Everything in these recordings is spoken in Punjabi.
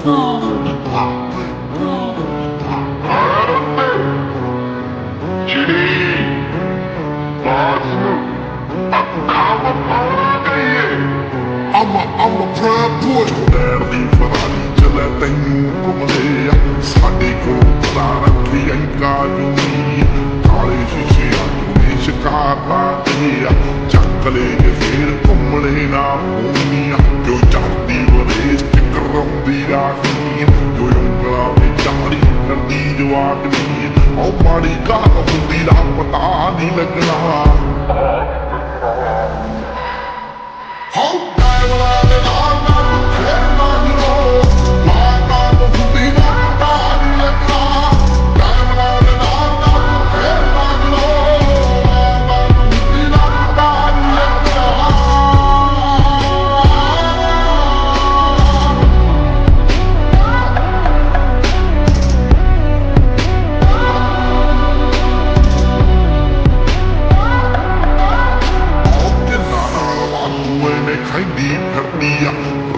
I'm a proud boy. ਲੈਣ ਦੀ ਫਰਾਰੀ ਚਲੇ ਤੈਨੂੰ ਘੁੰਮਦੇ ਸਾਡੇ ਕੋਲ ਪਤਾ ਰੱਖੀ ਅੰਕਾ ਜੁਨੀ ਕਾਲੇ ਸ਼ੀਸ਼ਿਆਂ ਚੋਂ ਸ਼ਿਕਾਰਾਂ ਦੇ ਚੱਕ ਲੈ ਜੇ ਫੇਰ ਘੁੰਮਣੇ ਨਾ ਹੋਣੀਆਂ ਜੋ ਚੜਦੀ ਵਰੇਸ ਚ ਕਰਾਉਂਦੀ ਰਾਖੀ ਜੋ ਉਂਗਲਾਂ ਵਿੱਚ ਚਾੜੀ ਕਰਦੀ ਜਵਾਕਨੀ ਉਹ ਮਾੜੀ ਕਾਹ ਹੁੰਦੀ ਦਾ ਪਤਾ ਨਹੀਂ ਲੱਗਣਾ ਖੈਂਦੀ ਫਿਰਦੀ ਆ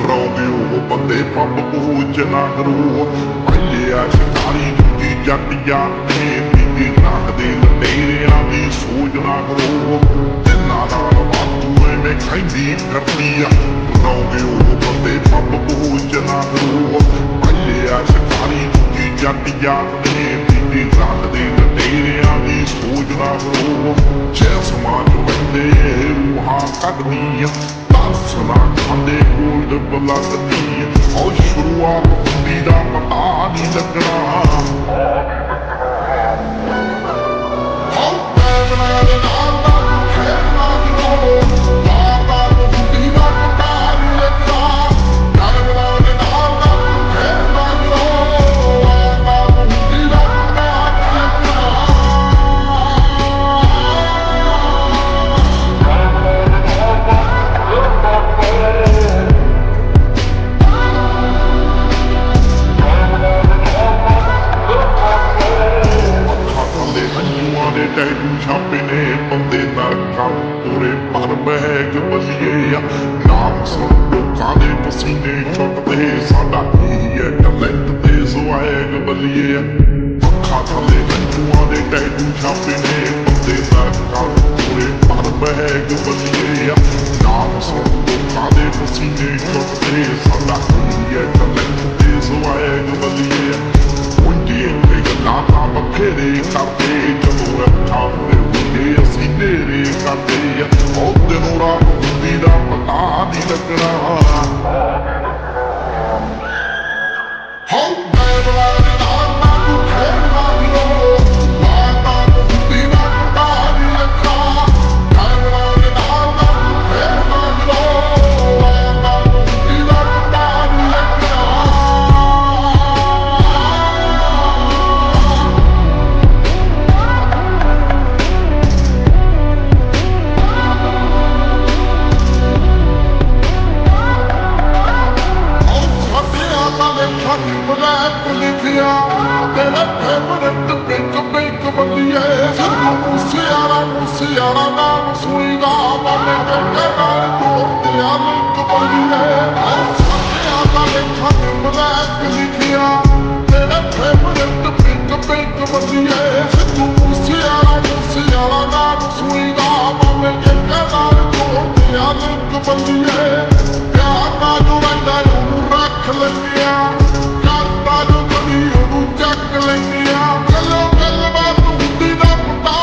ਰੌਂਦੇ ਉਹ ਬੰਦੇ ਪੱਬ ਪੂਜ ਨਾ ਕਰੋ ਪਹਿਲਿਆ ਸ਼ਿਕਾਰੀ ਦੂਜੀ ਜੱਟ ਜਾਂਦੇ ਤੀਜੀ ਰੱਖਦੇ ਲਟੇਰਿਆਂ ਦੀ ਸੋਚ ਨਾ ਕਰੋ ਤਿੰਨਾਂ ਨਾਲ ਬਾਤੂ ਐਵੇਂ ਖੈਂਦੀ ਫਿਰਦੀ ਆ ਰੌਂਦੇ ਉਹ ਬੰਦੇ ਪੱਬ ਪੂਜ ਨਾ ਕਰੋ ਪਹਿਲਿਆ ਸ਼ਿਕਾਰੀ ਦੂਜੀ ਜੱਟ ਜਾਂਦੇ ਤੀਜੀ ਰੱਖਦੇ ਲਟੇਰਿਆਂ ਦੀ ਸੋਚ ਨਾ ਕਰੋ ਜੇ ਸਮਾਜ ਵੰਦੇ ਰੂਹਾਂ ਕੱਢਦੀਆਂ ਸੁਣਾ ਖਾਂਦੇ ਗੋਲਡ ਬਲੱਗਦੀ ਉਹ ਸ਼ੁਰੂਆਤ ਹੁੰਦੀ ਦਾ ਪਤਾ ਨਹੀਂ ਲੱਗਣਾ ਟੈਟੂ ਛਾਪੇ ਨੇ ਬੰਦੇ ਨਰਕਾਂ ਪੂਰੇ ਪਰ ਬੈਗ ਬੱਲੀਏ ਨਾਮ ਸੁਣ ਲੋਕਾਂ ਦੇ ਪਸੀਨੇ ਛੁੱਟਦੇ ਸਾਡਾ ਕੀ ਹੈ ਟੈਲੈਂਟ ਤੇ ਸਵੈਗ ਬੱਲੀਏ ਅੱਖਾਂ ਥੱਲੇ ਗੰਜੂਆਂ ਦੇ ਟੈਟੂ ਛਾਪੇ ਨੇ ਬੰਦੇ ਨਰਕਾਂ ਪੂਰੇ ਪਰ ਬੈਗ ਬੱਲੀਏ ਨਾਮ ਸੁਣ ਲੋਕਾਂ ਦੇ ਪਸੀਨੇ ਛੁੱਟਦੇ ਸਾਡਾ ਕੀ ਹੈ ਟੈਲੈਂਟ ਤੇ ਸਵੈਗ ਬੱਲੀਏ ਹੁੰਦੀ ਤੇ ਗੱਲਾਂ ਤਾਂ ਬਥੇਰੇ ਕਰਦੇ ਜਦੋਂ ਅੱਖਾਂ ਦੇ ਹੁੰਦੇ ਅਸੀਂ ਨੇੜੇ ਕਰਦੇ ਉਹ ਦਿਨੋਂ ਰਾਤ ਹੁੰਦੀ ਦਾ ਪਤਾ ਨਹੀਂ ਲੱਗਣਾ Musiala naam suida mane ke naal dostiya link bandiye saathiya da lekha black likhiya tera favorite pink bandiye sidhu musiala naam suida mane ke naal dostiya link bandiye pyar na juvanda nu rakh liya karta jo kadi nu chak liya gallo baat hundi da pata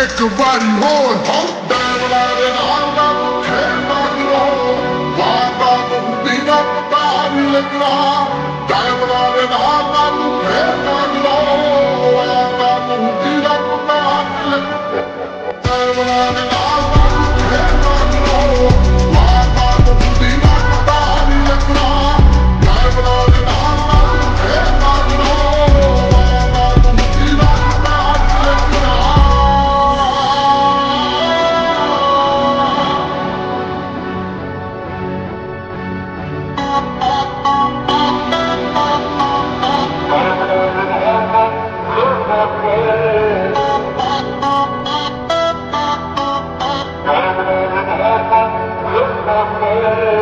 ਇੱਕ ਵਾਰੀ ਹੋਰ ਹੌਂਦਾ ਦੇ ਨਾਲ ਦਾ ਖੇਡਦਾ ਗਿਰੋ ਵਾਦਾ ਹੁੰਦੀ ਨਾ ਪਤਾ ਨਹੀਂ ਲੱਗਣਾ ਟਾਈਮ ਦੇ ਨਾਲ ਦਾ ਖੇਡਦਾ ਗਿਰੋ ਵਾਦਾ ਹੁੰਦੀ ਨਾ ਪਤਾ ਨਹੀਂ ਲੱਗਣਾ ਟਾਈਮ ਦੇ ਨਾਲ ਦਾ ਖੇਡਦਾ ਗਿਰੋ ਵਾਦਾ ਹੁੰਦੀ ਨਾ ਪਤਾ ਨਹੀਂ ਲੱਗਣਾ ਟਾਈਮ ਦੇ ਨਾਲ ਦਾ ਖੇਡਦਾ ਗਿਰੋ ਵਾਦਾ ਹੁੰਦੀ ਨਾ ਪਤਾ ਨਹੀਂ ਲੱਗਣਾ Yeah.